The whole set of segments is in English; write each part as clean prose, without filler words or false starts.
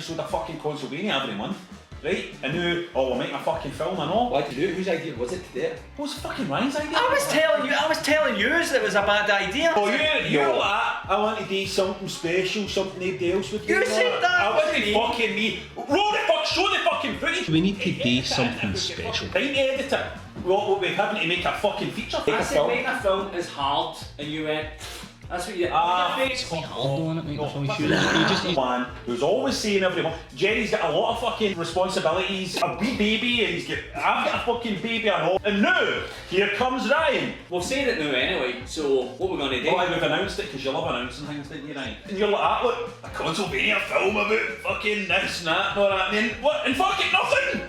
episode of fucking Consolevania every month, right? And now, oh, we're making a fucking film and all. Why did you do it? Whose idea was it to do it? What was fucking Ryan's idea? I was telling you it was a bad idea. Oh, you're like, I want to do something special, something nobody else would do. You said that! I wasn't fucking me. Show the fucking footage. We need to do something special. Time to edit it. What we're having to make a fucking feature. I said making a film is hard, and you went, that's what you did. It's quite hard on it, mate. That's all you should. Man who's always saying everyone, Jerry's got a lot of fucking responsibilities, a wee baby, and I've got a fucking baby and all. And now, here comes Ryan. We've said it now anyway, so what we're going to do? Well, we've announced it because you love announcing things, didn't you, Ryan? And you're like, look, a Consolevania film about fucking this and that, and all that, and then what? And fucking nothing!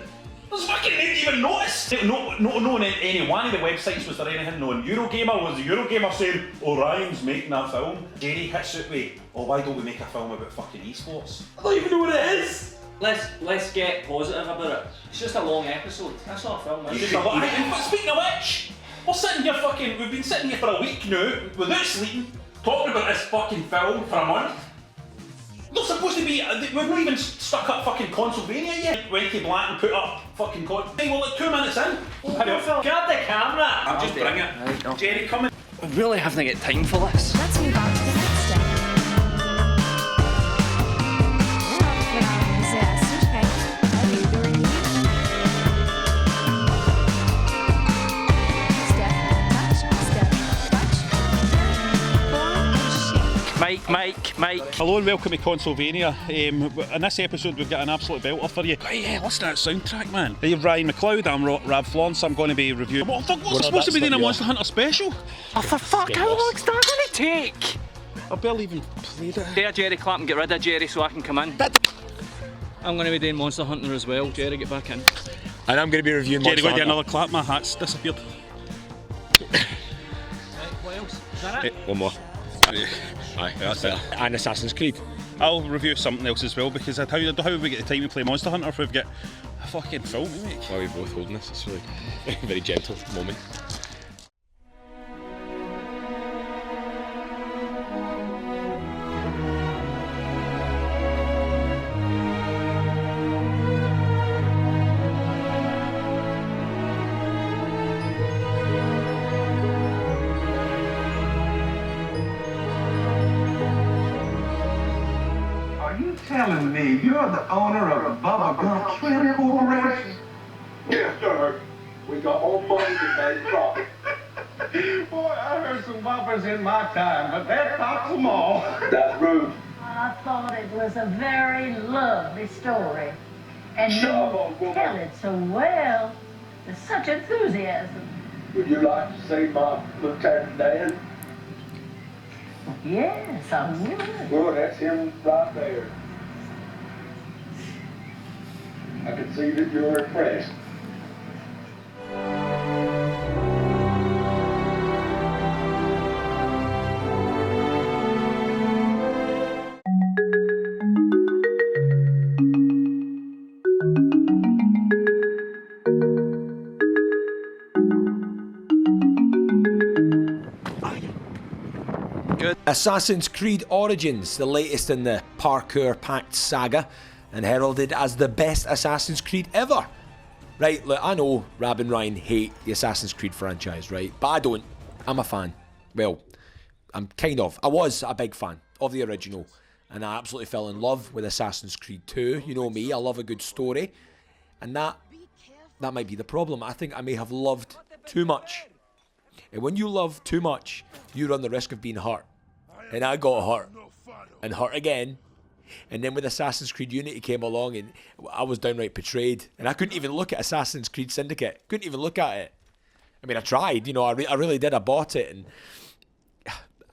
There's fucking nobody even noticed. No on any one of the websites was there anything. No on Eurogamer was the Eurogamer saying, oh, Ryan's making that film. Jerry hits it with, oh, why don't we make a film about fucking esports? I don't even know what it is. Let's get positive about it. It's just a long episode. That's not a film. But speaking of which, we've been sitting here for a week now, without sleeping, talking about this fucking film for a month. Not supposed to be, we're not even stuck up fucking Consolevania yet. Went to Black and put up fucking Hey, well, like 2 minutes in. Hurry up. Grab the camera! I'll just bring it. Right, Jerry, come in. I really haven't got time for this. Let's move on to the next step. Mike. Hello and welcome to Consolevania. In this episode we've got an absolute belter for you. Oh, yeah, listen to that soundtrack, man. Hey, Ryan McLeod, I'm Rab Florence. I'm going to be reviewing. What's it supposed to be doing a Monster Hunter special? Oh, for fuck, how long's that going to take? I barely even played it. There, Jerry, clap and get rid of Jerry so I can come in. I'm going to be doing Monster Hunter as well. Jerry, get back in. And I'm going to be reviewing Jerry, Monster go Hunter. do another clap, my hat's disappeared. Right, what else? Is that it? One more. Aye, that's it. And Assassin's Creed. I'll review something else as well because how would we get the time to play Monster Hunter if we've got a fucking film to make? Why are we both holding this? It's really a very gentle moment. Telling me you're the owner of Bubba Gump Shrimp Corporation? Yes, sir. We got more money than they profit. Boy, I heard some whoppers in my time, but that tops them all. That's rude. I thought it was a very lovely story. And you tell it so well. There's such enthusiasm. Would you like to see my Lieutenant Dan? Yes, I would. Well, that's him right there. I can see that you're impressed. Assassin's Creed Origins, the latest in the parkour-packed saga, and heralded as the best Assassin's Creed ever. Right, look, I know Rab and Ryan hate the Assassin's Creed franchise, right? But I don't. I'm a fan. Well, I was a big fan of the original, and I absolutely fell in love with Assassin's Creed 2. You know me, I love a good story, and that might be the problem. I think I may have loved too much. And when you love too much, you run the risk of being hurt. And I got hurt. And hurt again. And then when Assassin's Creed Unity came along, and I was downright betrayed. And I couldn't even look at Assassin's Creed Syndicate. Couldn't even look at it. I mean, I tried, I really did. I bought it, and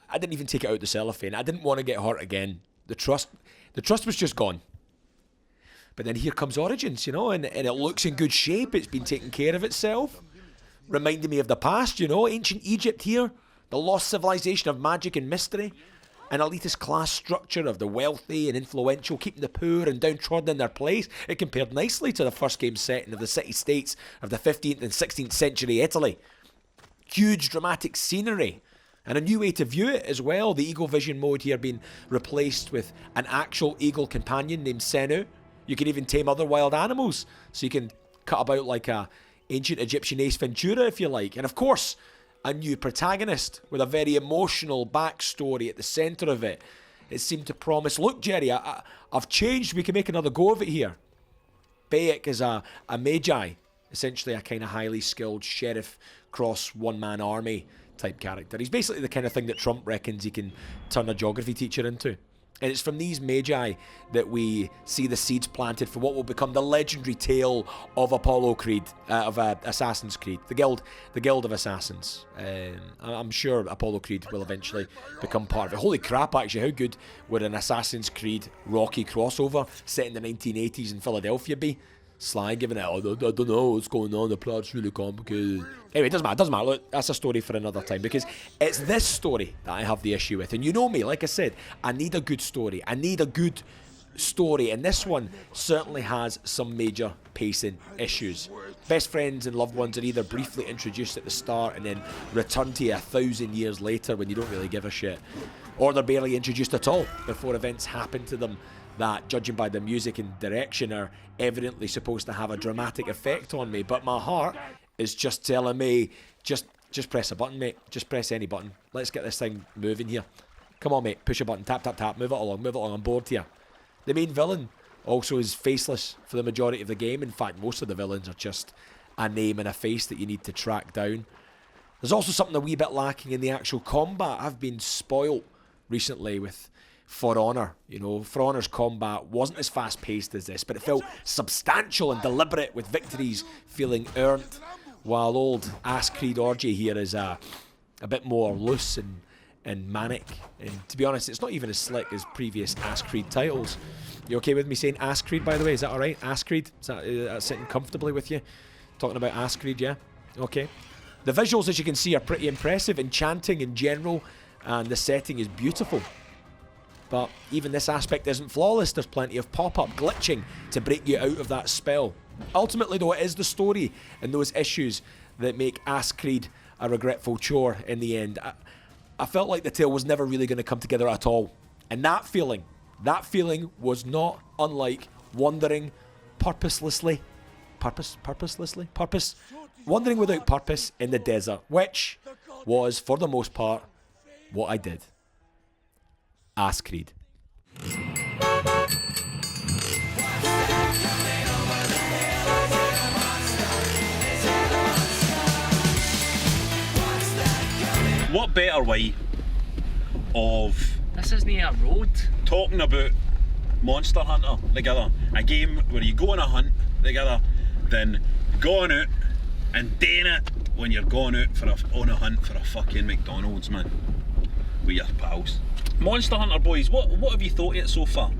I didn't even take it out the cellophane. I didn't want to get hurt again. The trust was just gone. But then here comes Origins, and it looks in good shape. It's been taking care of itself. Reminding me of the past, ancient Egypt here. The lost civilization of magic and mystery. An elitist class structure of the wealthy and influential keeping the poor and downtrodden in their place. It compared nicely to the first game setting of the city-states of the 15th and 16th century Italy. Huge dramatic scenery. And a new way to view it as well. The Eagle Vision mode here being replaced with an actual eagle companion named Senu. You can even tame other wild animals. So you can cut about like a ancient Egyptian Ace Ventura if you like. And of course, a new protagonist with a very emotional backstory at the centre of it. It seemed to promise, look Jerry, I've changed, we can make another go of it here. Bayek is a magi, essentially a kind of highly skilled sheriff cross one-man army type character. He's basically the kind of thing that Trump reckons he can turn a geography teacher into. And it's from these magi that we see the seeds planted for what will become the legendary tale of Apollo Creed, of Assassin's Creed, the Guild of Assassins. I'm sure Apollo Creed will eventually become part of it. Holy crap, actually, how good would an Assassin's Creed Rocky crossover set in the 1980s in Philadelphia be? Sly giving it, I don't know what's going on, the plot's really complicated. Anyway, it doesn't matter, look, that's a story for another time, because it's this story that I have the issue with. And you know me, like I said, I need a good story, and this one certainly has some major pacing issues. Best friends and loved ones are either briefly introduced at the start and then return to you 1,000 years later when you don't really give a shit, or they're barely introduced at all before events happen to them that, judging by the music and direction, are evidently supposed to have a dramatic effect on me. But my heart is just telling me, just press a button, mate. Just press any button. Let's get this thing moving here. Come on, mate. Push a button. Tap, tap, tap. Move it along. I'm bored here. The main villain also is faceless for the majority of the game. In fact, most of the villains are just a name and a face that you need to track down. There's also something a wee bit lacking in the actual combat. I've been spoilt recently with For Honor. You know, For Honor's combat wasn't as fast-paced as this, but it felt substantial and deliberate, with victories feeling earned, while old Ass Creed Orgy here is a bit more loose and manic. And to be honest, it's not even as slick as previous Ass Creed titles. You okay with me saying Ass Creed, by the way? Is that alright? Ass Creed? Is that sitting comfortably with you? Talking about Ass Creed, yeah? Okay. The visuals, as you can see, are pretty impressive, enchanting in general, and the setting is beautiful. But even this aspect isn't flawless. There's plenty of pop-up glitching to break you out of that spell. Ultimately, though, it is the story and those issues that make Ass Creed a regretful chore in the end. I felt like the tale was never really going to come together at all. And that feeling was not unlike wandering wandering without purpose in the desert, which was, for the most part, what I did. Ass Creed. What better way of This isn't a road. talking about Monster Hunter together, a game where you go on a hunt together, than going out and doing it when you're going out on a hunt for a fucking McDonald's, man, with your pals. Monster Hunter, boys, what have you thought of it so far?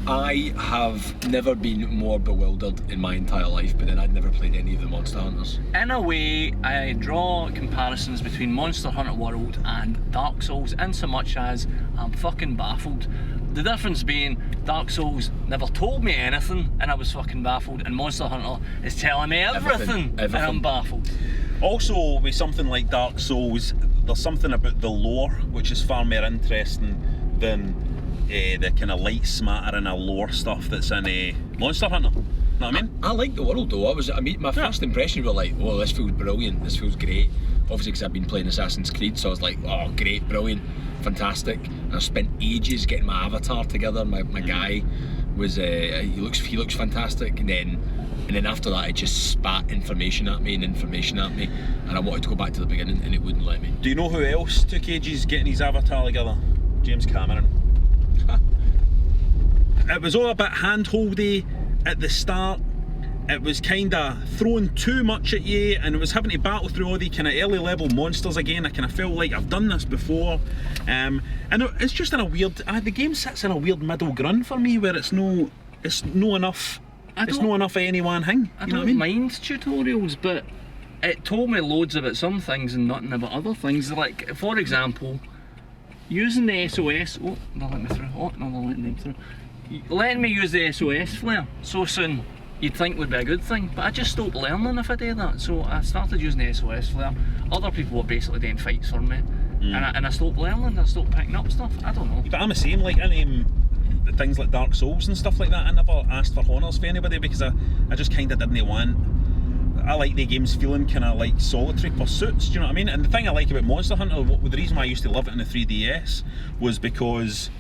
I have never been more bewildered in my entire life, but then I'd never played any of the Monster Hunters. In a way, I draw comparisons between Monster Hunter World and Dark Souls, in so much as I'm fucking baffled. The difference being, Dark Souls never told me anything and I was fucking baffled, and Monster Hunter is telling me everything. And I'm baffled. Also, with something like Dark Souls, there's something about the lore which is far more interesting than the kind of light smattering of lore stuff that's in Monster Hunter. Know what I mean? I like the world though. My first impression was like, oh, this feels brilliant, this feels great. Obviously because I've been playing Assassin's Creed, so I was like, oh, great, brilliant, fantastic. And I spent ages getting my avatar together. My guy was, he looks fantastic, and then after that it just spat information at me, and I wanted to go back to the beginning and it wouldn't let me. Do you know who else took ages getting his avatar together? James Cameron. It was all a bit hand-holdy at the start. It was kind of throwing too much at you, and it was having to battle through all the kind of early level monsters again. I kind of felt like I've done this before, and it's just in a weird. The game sits in a weird middle ground for me, where it's no enough of any one thing. I don't mind tutorials, but it told me loads about some things and nothing about other things. Like, for example, using the SOS. Oh, they're letting me through. Oh, no, they're letting them through. Letting me use the SOS flare so soon, you'd think would be a good thing, but I just stopped learning if I did that. So I started using the SOS flare. Other people were basically doing fights for me, and I stopped learning, I stopped picking up stuff. I don't know. But I'm the same, like any things like Dark Souls and stuff like that, I never asked for honours for anybody because I just kind of didn't want. I like the games feeling kind of like solitary pursuits, do you know what I mean? And the thing I like about Monster Hunter, the reason why I used to love it in the 3DS was because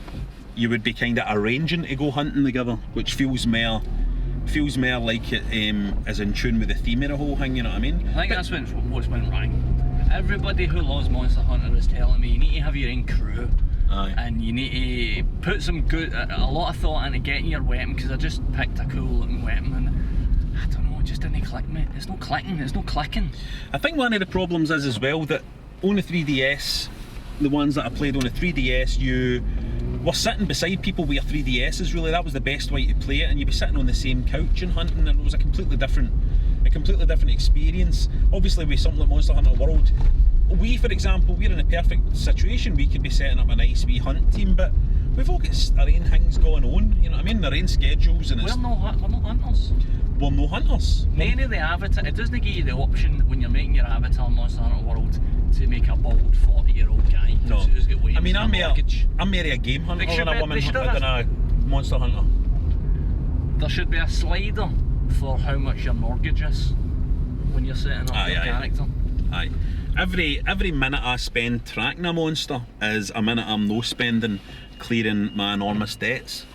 you would be kind of arranging to go hunting together, which feels more like it is in tune with the theme of the whole thing, you know what I mean? I think that's what's went wrong. Everybody who loves Monster Hunter is telling me you need to have your own crew. Aye. And you need to put a lot of thought into getting your weapon, because I just picked a cool looking weapon and I don't know, it just didn't click, mate. It's not clicking. I think one of the problems is as well that on the 3DS, the ones that I played on the 3DS, you were sitting beside people with your 3DSs, really. That was the best way to play it, and you'd be sitting on the same couch and hunting, and it was a completely different experience. Obviously with something like Monster Hunter World, we, for example, we're in a perfect situation. We could be setting up a nice wee hunt team, but we've all got our own things going on, you know what I mean? Their own schedules, and We're not hunters. we're no hunters. Many of the avatar, it doesn't give you the option when you're making your avatar in Monster Hunter World to make a bald 40-year-old guy who's got waves. I mean, I'm and a mortgage. more a game hunter They than a woman should hunter have than a Monster Hunter. There should be a slider for how much your mortgage is when you're setting up your character. Aye. Every minute I spend tracking a monster is a minute I'm no spending clearing my enormous debts.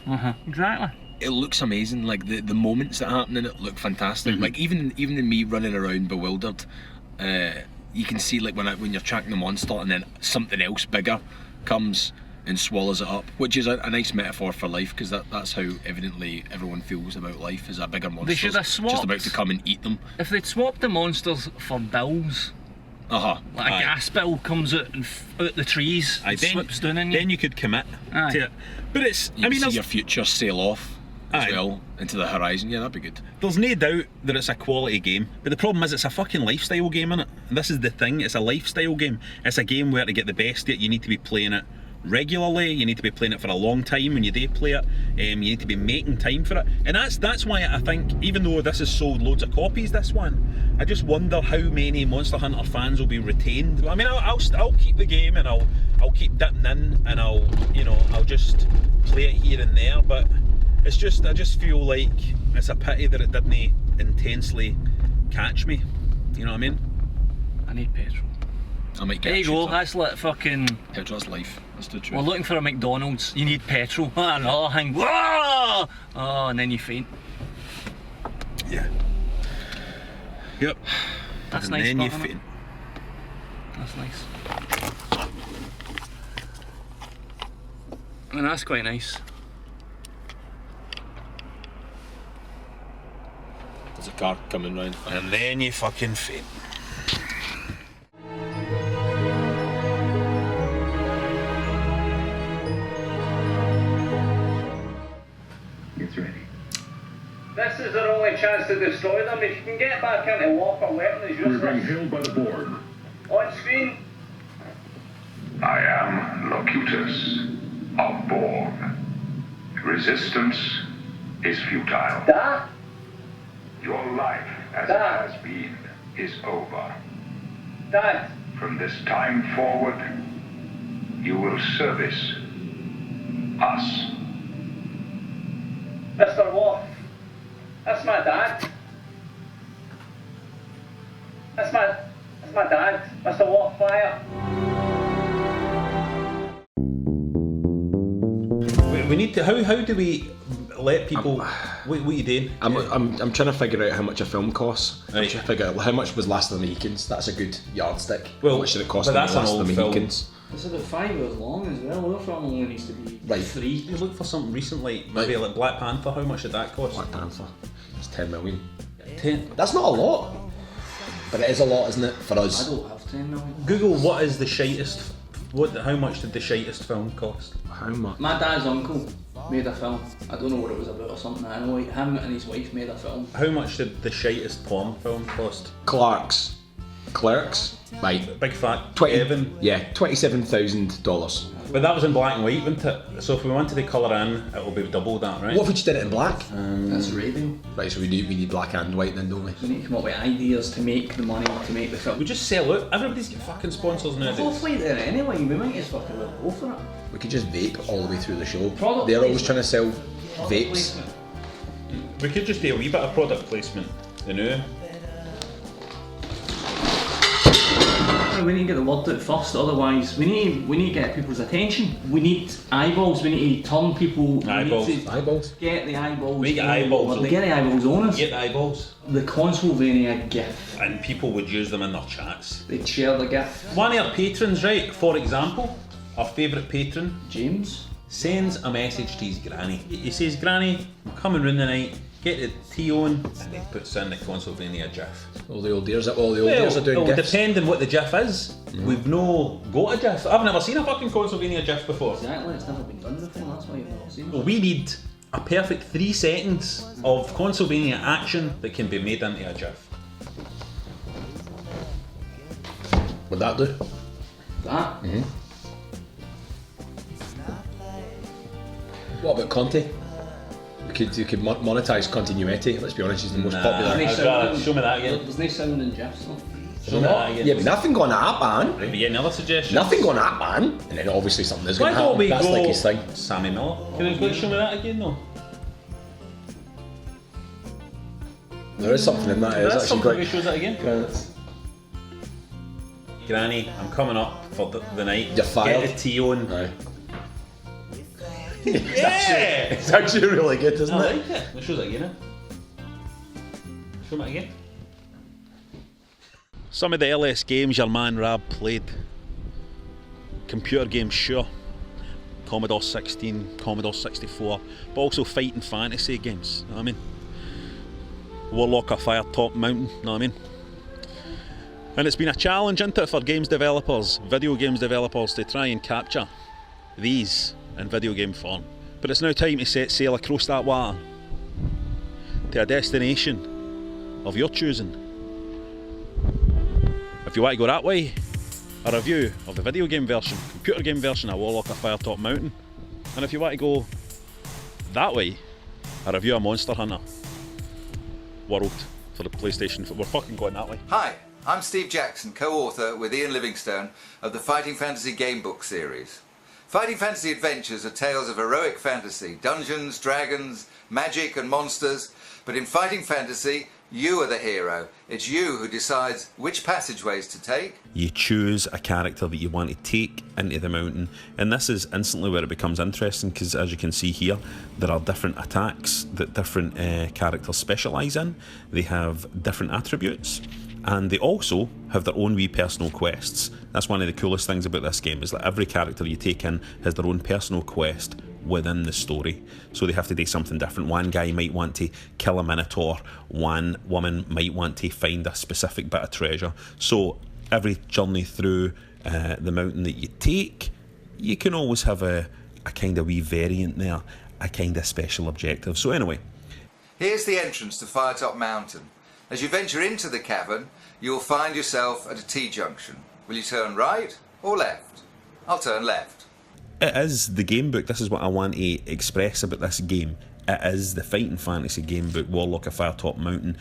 Exactly. It looks amazing, like the moments that happen in it look fantastic. Like even in me running around bewildered, you can see like when you're tracking the monster and then something else bigger comes and swallows it up, which is a nice metaphor for life, because that's how evidently everyone feels about life, is a bigger monster should have swapped. just about to come and eat them. If they'd swapped the monsters for bills, like a gas bill comes out and out the trees and slips down in you. Then you could commit to it. But it's, You can see your future sail off as well into the horizon. Yeah, that'd be good. There's no doubt that it's a quality game, but the problem is it's a fucking lifestyle game, innit? And this is the thing, it's a lifestyle game. It's a game where to get the best of it, you need to be playing it regularly, you need to be playing it for a long time when you do play it, you need to be making time for it. And that's why I think, even though this has sold loads of copies, this one, I just wonder how many Monster Hunter fans will be retained. I mean, I'll keep the game and I'll keep dipping in and I'll just play it here and there, but I just feel like it's a pity that it didn't intensely catch me. You know what I mean? I need petrol. I might get There you go, that's like fucking... Petrol's life. That's the truth. We're looking for a McDonald's, you need petrol. Another thing, whoa! Oh, and then you faint. Yeah. Yep. That's and nice. then you isn't it? faint. That's nice. I mean, that's quite nice. There's a car coming round. And then you fucking faint. It's ready. This is our only chance to destroy them. If you can get back into Walker, weapon is We're being useless. hailed by the board. On screen, I am Locutus of Borg. Resistance is futile. Da? Your life as it has been is over. Dad, From this time forward, you will service us. Mr. Wolf. That's my dad. That's my dad, Mr. Wolf Fire. We need to. How do we let people? What are you doing? I'm trying to figure out how much a film costs. I'm Right. trying to figure out how much was Last of the Mohicans. That's a good yardstick. Well, how much did it cost but to that's make an Last of old the film. Mohicans? It's about 5 years long as well. Our film only needs to be Right. 3. You look for something recently, maybe like Black Panther. How much did that cost? Black Panther. It's 10 million. 10. That's not a lot, but it is a lot, isn't it, for I us? don't have 10 million. Google what is the shitest. How much did the shitest film cost? How much? My dad's uncle made a film. I don't know what it was about or something. I know him and his wife made a film. How much did the shitest porn film cost? Clark's. Clerks, right? Big fat 20, Evan. yeah, $27,000. But that was in black and white, wasn't it? So if we wanted to colour in, it will be double that, right? What if we just did it in black? That's radio. Right, so we need black and white then, don't we? We need to come up with ideas to make the money, to make the film. We just sell out. Everybody's got fucking sponsors We're nowadays. both like there anyway, we might as well fucking well go for it. We could just vape all the way through the show. Product They're always placement. trying to sell Product vapes. placement. We could just do a wee bit of product placement, you know? We need to get the word out first, otherwise we need to get people's attention. We need eyeballs, we need to turn people. Eyeballs. We need to Eyeballs? get the eyeballs. We get eyeballs. We get the eyeballs on us. Get the eyeballs. The Consolevania GIF. And people would use them in their chats. They'd share the GIF. One of our patrons, right, for example, our favourite patron, James. sends a message to his granny. He says, Granny, I'm coming round the night, get the tea on, and he puts in the Consolevania GIF. All the old dears are doing it'll gifts. depend on what the GIF is. We've no got a GIF. I've never seen a fucking Consolevania GIF before. Exactly, it's never been done before, that's why you've never seen it. We need a perfect 3 seconds of Consolevania action that can be made into a GIF. Would that do? That? What about Conti? You could monetize continuity. Let's be honest, he's the most popular. There's no I'd rather- sound- show me that again. There's no sound in GIFs though. Show me that again. Yeah, but nothing going up, man. Have you got any other suggestions? Nothing going up, man. And then obviously something is Why going to don't happen. we That's go like his thing. Sammy Miller? Can you please show me that again though? There is something in that. It's That's actually something quite. we shows that again. Granny, I'm coming up for the night. You're fired. Get the tea on. Aye. Yeah! It's actually really good, isn't I it? like it. Let's show that again. Show me it again. Some of the LS games your man Rab played. Computer games, sure. Commodore 16, Commodore 64, but also fighting fantasy games, know what I mean? Warlock of Firetop Mountain, know what I mean? And it's been a challenge, isn't it, for games developers, video games developers, to try and capture these in video game form. But it's now time to set sail across that water to a destination of your choosing. If you want to go that way, a review of the video game version, computer game version of Warlock of Firetop Mountain. And if you want to go that way, a review of Monster Hunter World for the PlayStation. We're fucking going that way. Hi, I'm Steve Jackson, co-author with Ian Livingstone of the Fighting Fantasy Gamebook series. Fighting Fantasy Adventures are tales of heroic fantasy, dungeons, dragons, magic and monsters, but in Fighting Fantasy, you are the hero. It's you who decides which passageways to take. You choose a character that you want to take into the mountain, and this is instantly where it becomes interesting, because as you can see here, there are different attacks that different characters specialise in. They have different attributes, and they also have their own wee personal quests. That's one of the coolest things about this game, is that every character you take in has their own personal quest within the story, so they have to do something different. One guy might want to kill a minotaur, one woman might want to find a specific bit of treasure. So every journey through the mountain that you take, you can always have a kind of wee variant there, a kind of special objective. So anyway, here's the entrance to Firetop Mountain. As you venture into the cavern, you'll find yourself at a T-junction. Will you turn right or left? I'll turn left. It is the game book. This is what I want to express about this game. It is the Fighting Fantasy game book, Warlock of Firetop Mountain.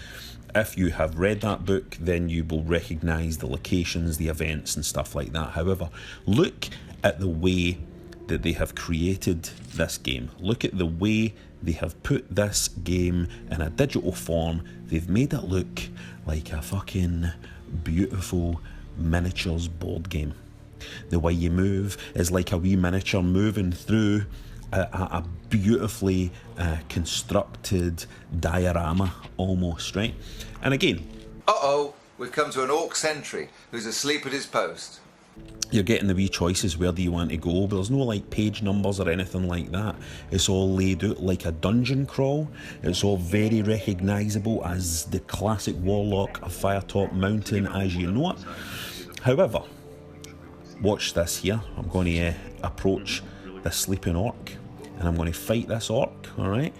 If you have read that book, then you will recognise the locations, the events and stuff like that. However, look at the way that they have created this game. Look at the way they have put this game in a digital form. They've made it look like a fucking beautiful miniatures board game. The way you move is like a wee miniature moving through a beautifully constructed diorama almost, right? And again, uh-oh, we've come to an orc sentry who's asleep at his post. You're getting the wee choices, where do you want to go, but there's no like page numbers or anything like that. It's all laid out like a dungeon crawl. It's all very recognisable as the classic Warlock of Firetop Mountain as you know it. However, watch this here. I'm going to approach this sleeping orc and I'm going to fight this orc, alright?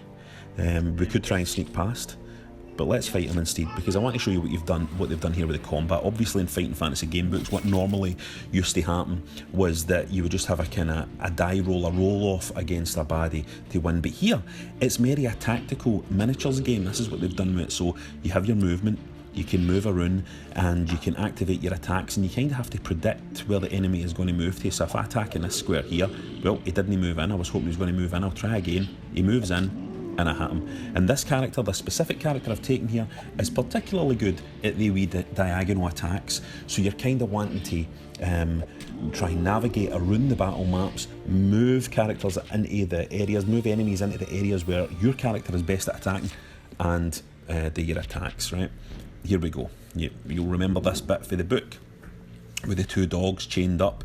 We could try and sneak past, but let's fight them instead, because I want to show you what they've done here with the combat. Obviously in Fighting Fantasy game books, what normally used to happen was that you would just have a kind of a die roll, a roll off against a baddie to win, but here it's merely a tactical miniatures game. This is what they've done with it. So you have your movement, you can move around, and you can activate your attacks, and you kind of have to predict where the enemy is going to move to. So if I attack in this square here, well, he didn't move in. I was hoping he was going to move in. I'll try again. He moves in, and I hit him. And this character, the specific character I've taken here, is particularly good at the wee diagonal attacks. So you're kind of wanting to try and navigate around the battle maps, move characters into the areas, move enemies into the areas where your character is best at attacking, and do your attacks, right? Here we go. You'll remember this bit for the book with the two dogs chained up.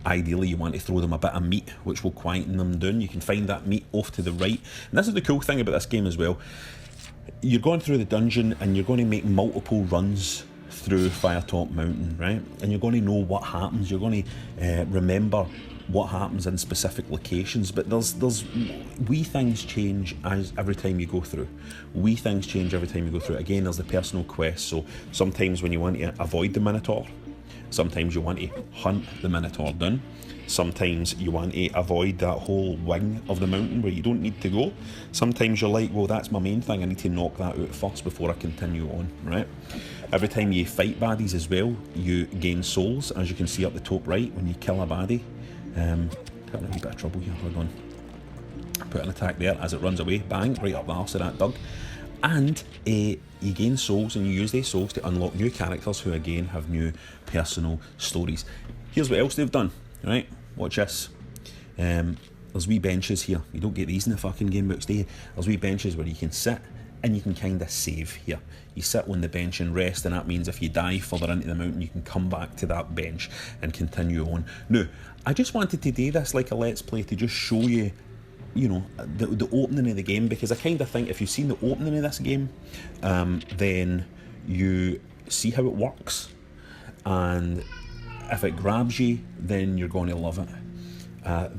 Ideally you want to throw them a bit of meat, which will quieten them down. You can find that meat off to the right, and this is the cool thing about this game as well. You're going through the dungeon and you're going to make multiple runs through Firetop Mountain, right? And you're going to know what happens. You're going to remember what happens in specific locations, but there's wee things change as every time you go through. Wee things change every time you go through. Again, there's the personal quest. So sometimes when you want to avoid the Minotaur, sometimes you want to hunt the Minotaur down. Sometimes you want to avoid that whole wing of the mountain where you don't need to go. Sometimes you're like, well, that's my main thing, I need to knock that out first before I continue on, right? Every time you fight baddies as well, you gain souls, as you can see up the top right when you kill a baddie. Got in a wee bit of trouble here, hold on. Put an attack there as it runs away, bang, right up the arse of that dog. And you gain souls, and you use these souls to unlock new characters who again have new personal stories. Here's what else they've done, right? Watch this. There's wee benches here. You don't get these in the fucking game books, do you? There's wee benches where you can sit and you can kind of save here. You sit on the bench and rest, and that means if you die further into the mountain, you can come back to that bench and continue on. Now, I just wanted to do this like a Let's Play to just show you, you know, the opening of the game, because I kind of think if you've seen the opening of this game, then you see how it works, and if it grabs you, then you're going to love it.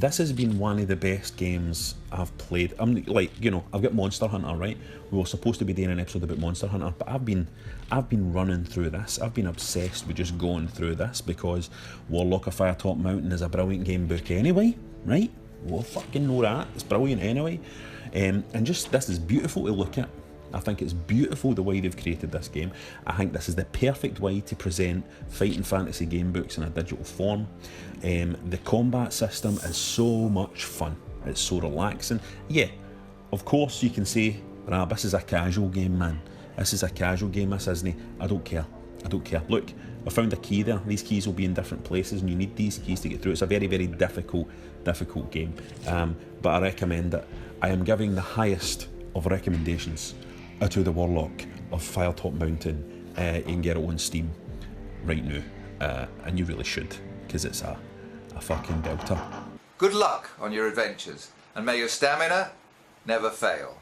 This has been one of the best games I've played. I'm like, you know, I've got Monster Hunter, right? We were supposed to be doing an episode about Monster Hunter, but I've been running through this. I've been obsessed with just going through this because Warlock of Firetop Mountain is a brilliant game book anyway, right? We'll fucking know that. It's brilliant anyway. And just, this is beautiful to look at. I think it's beautiful the way they've created this game. I think this is the perfect way to present Fighting Fantasy game books in a digital form. The combat system is so much fun. It's so relaxing. Yeah, of course you can say, "Ah, this is a casual game, man. This is a casual game, this isn't." I don't care. I don't care. Look, I found a key there. These keys will be in different places and you need these keys to get through. It's a very, very difficult game. But I recommend it. I am giving the highest of recommendations to the Warlock of Firetop Mountain. You can get it on Steam right now, and you really should, because it's a fucking belter. Good luck on your adventures, and may your stamina never fail.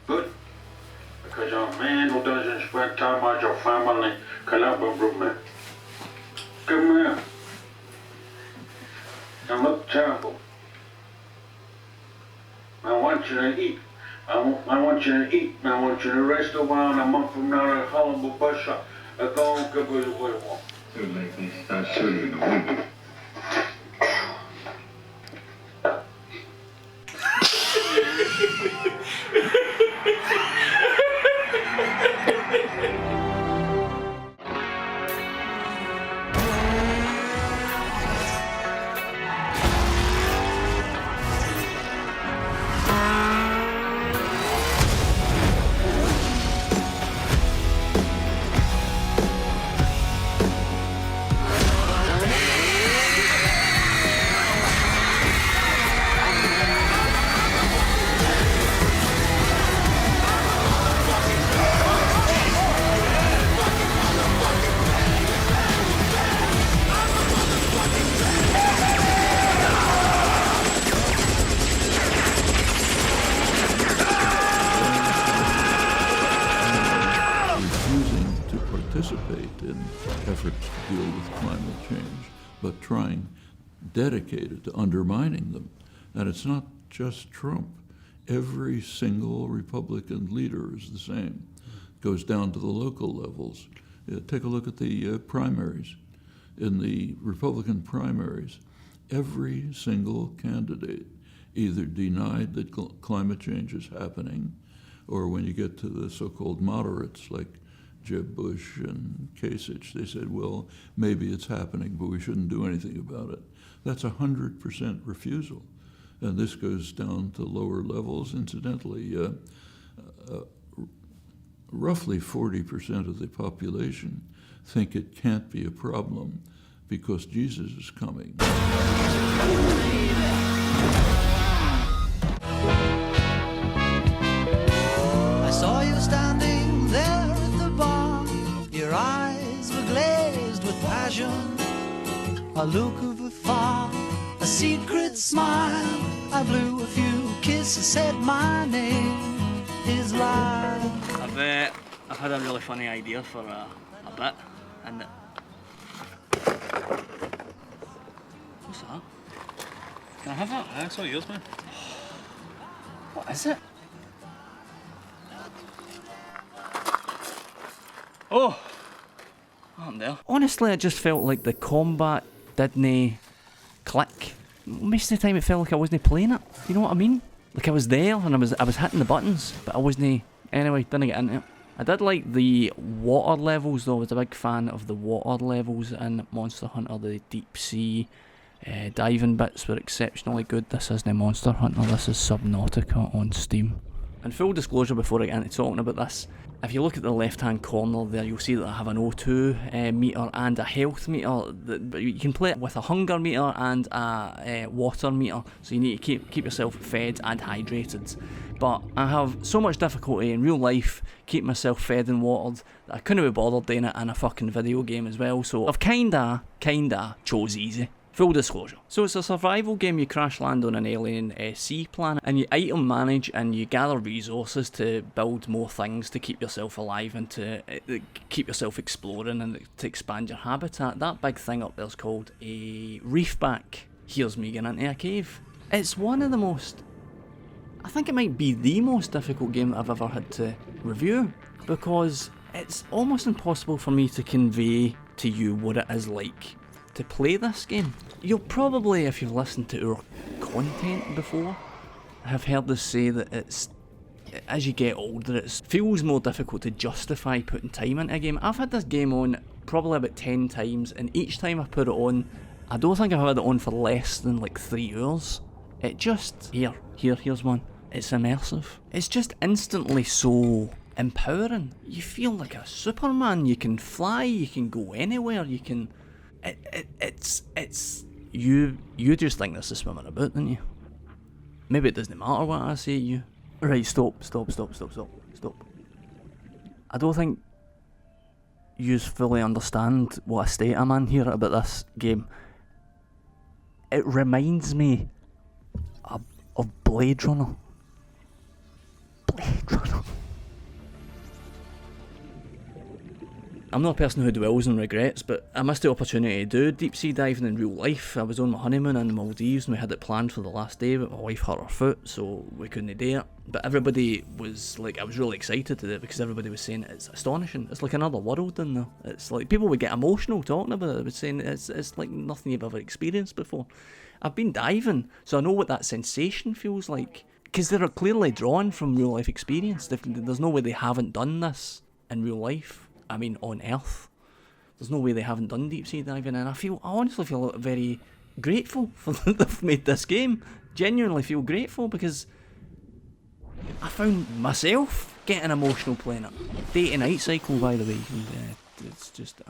Good. Because a man who doesn't spend time with your family cannot improve me. Come here. You look terrible. I want you to eat. I want you to eat. I want you to rest a while, and a month from now, I'll humble bush up. I'll go and give you what you want. You make me start shooting the window. Participate in efforts to deal with climate change. but trying, dedicated to undermining them. And it's not just Trump. Every single Republican leader is the same. Goes down to the local levels. Take a look at the primaries. In the Republican primaries, every single candidate either denied that climate change is happening, or when you get to the so-called moderates like Jeb Bush and Kasich, they said, well, maybe it's happening, but we shouldn't do anything about it. That's 100% refusal. And this goes down to lower levels. Incidentally, roughly 40% of the population think it can't be a problem because Jesus is coming. I saw you standing there at the bar. Your eyes were glazed with passion. A look of afar, a secret smile. I blew a few kisses, said my name is life. I've had a really funny idea for a bit, and what's that? Can I have that? That's all yours, man. What is it? Oh, I'm there. Honestly, I just felt like the combat didn't click. Most of the time, it felt like I wasn't playing it. You know what I mean? Like I was there and I was hitting the buttons, but I wasn't. Anyway, didn't get into it. I did like the water levels though. I was a big fan of the water levels in Monster Hunter. The deep sea diving bits were exceptionally good. This isn't Monster Hunter, this is Subnautica on Steam. And full disclosure before I get into talking about this, if you look at the left hand corner there, you'll see that I have an O2 meter and a health meter. But you can play it with a hunger meter and a water meter, so you need to keep yourself fed and hydrated. But I have so much difficulty in real life keeping myself fed and watered that I couldn't be bothered doing it in a fucking video game as well, so I've kinda chose easy. Full disclosure. So it's a survival game. You crash land on an alien sea planet and you item manage and you gather resources to build more things to keep yourself alive and to keep yourself exploring and to expand your habitat. That big thing up there is called a reefback. Here's me getting into a cave. It's one of the most, I think it might be the most difficult game I've ever had to review, because it's almost impossible for me to convey to you what it is like to play this game. You'll probably, if you've listened to our content before, have heard us say that it's, as you get older, it feels more difficult to justify putting time into a game. I've had this game on probably about 10 times, and each time I put it on, I don't think I've had it on for less than like 3 hours. It just, here's one. It's immersive. It's just instantly so empowering. You feel like a Superman. You can fly, you can go anywhere, you can... It's you just think this is swimming about, don't you? Maybe it doesn't matter what I say to you. Right, stop. I don't think you fully understand what a state I'm in here about this game. It reminds me of Blade Runner. I'm not a person who dwells on regrets, but I missed the opportunity to do deep sea diving in real life. I was on my honeymoon in the Maldives and we had it planned for the last day, but my wife hurt her foot, so we couldn't do it. But everybody was like, I was really excited to do it because everybody was saying it's astonishing. It's like another world in there. It's like people would get emotional talking about it. They were saying it's like nothing you've ever experienced before. I've been diving, so I know what that sensation feels like. Because they're clearly drawn from real life experience. There's no way they haven't done this in real life. I mean, on Earth. There's no way they haven't done deep sea diving, and I honestly feel very grateful for that they've made this game. Genuinely feel grateful because I found myself getting emotional playing it. Day to night cycle, by the way. It's just,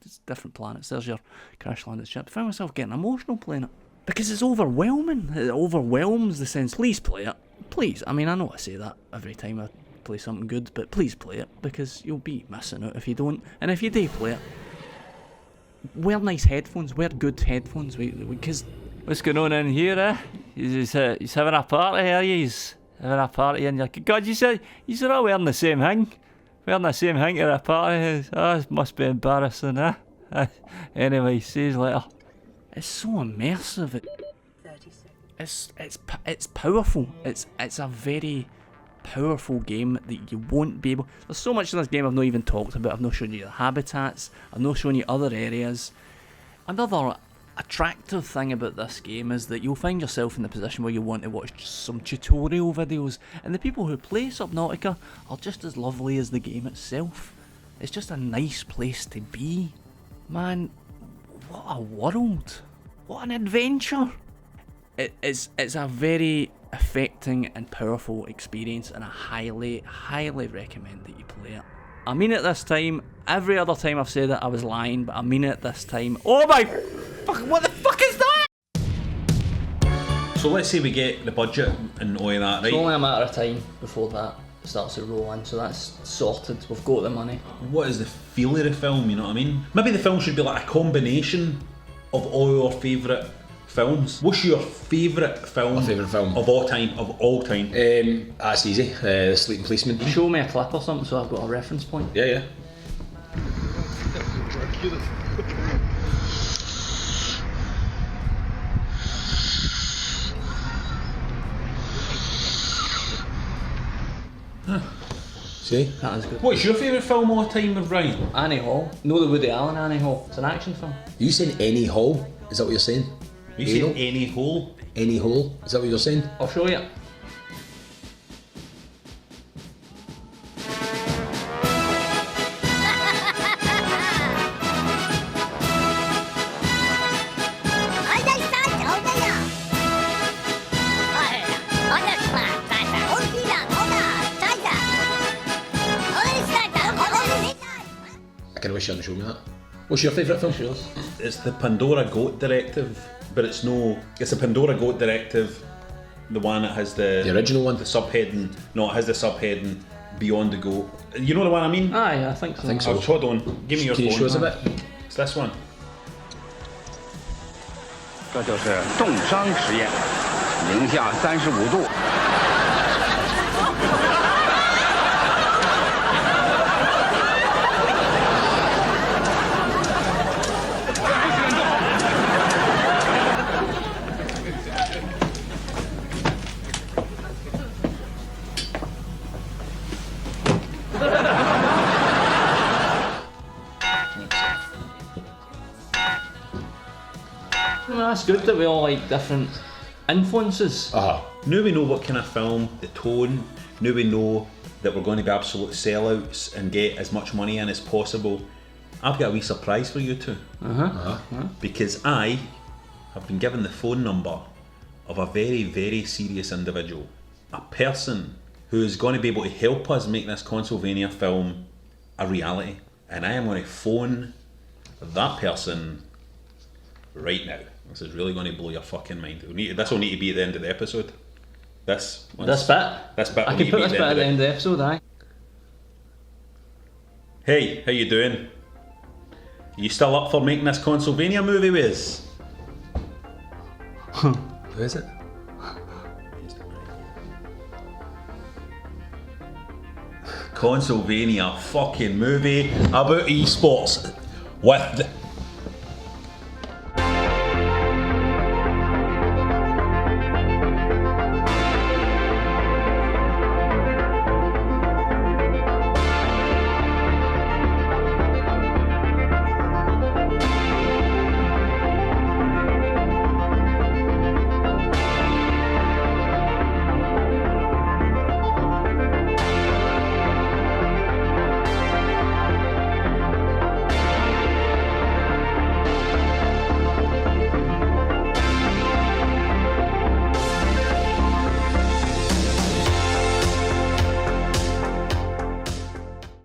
it's different planets. There's your crash landed ship. I found myself getting emotional playing it because it's overwhelming. It overwhelms the sense. Please play it. Please. I mean, I know I say that every time I play something good, but please play it because you'll be missing out if you don't. And if you do play it, wear nice headphones, wear good headphones, because what's going on in here, eh? He's having a party, are you? He's having a party and you're, God, you're all wearing the same thing. Wearing the same thing at a party. Oh, it must be embarrassing, eh? Anyway, see you later. It's so immersive. It's powerful. It's a very powerful game that you won't be able. There's so much in this game I've not even talked about. I've not shown you the habitats. I've not shown you other areas. Another attractive thing about this game is that you'll find yourself in the position where you want to watch some tutorial videos, and the people who play Subnautica are just as lovely as the game itself. It's just a nice place to be. Man, what a world. What an adventure. It's a very affecting and powerful experience, and I highly, highly recommend that you play it. I mean it this time. Every other time I've said it, I was lying, but I mean it this time. Oh my fuck, what the fuck is that? So let's say we get the budget and all of that, right? It's only a matter of time before that starts to roll in, so that's sorted. We've got the money. What is the feel of the film, you know what I mean? Maybe the film should be like a combination of all your favourite films. What's your favourite film? My favourite film of all time. That's easy. The Sleeping Policeman. Show me a clip or something so I've got a reference point. Yeah. See? That is good. What's your favourite film all time of Ryan? Annie Hall. No, the Woody Allen Annie Hall. It's an action film. Are you saying any hole? Is that what you're saying? You saying any hole? Any hole? Is that what you're saying? I'll show you. I kind of wish you hadn't shown me that. What's your favourite film? It's the Pandora Goat Directive, but it's a Pandora Goat Directive, the one that has the original one? The subheading. No, it has the subheading Beyond the Goat. You know the one I mean? Aye, I think so. Oh, hold on, give me your phone. Can you show us a bit? It's this one. 这就是重伤实验，零下35度。 That's good that we all like different influences. Now we know what kind of film, the tone, now we know that we're going to be absolute sellouts and get as much money in as possible. I've got a wee surprise for you two. Because I have been given the phone number of a very, very serious individual. A person who is going to be able to help us make this Consolevania film a reality. And I am going to phone that person right now. This is really going to blow your fucking mind. This will need to be at the end of the episode. This bit? I can put this bit at the end of the episode, aye. Hey, how you doing? You still up for making this Consolevania movie with us? Who is it? Consolevania fucking movie about esports with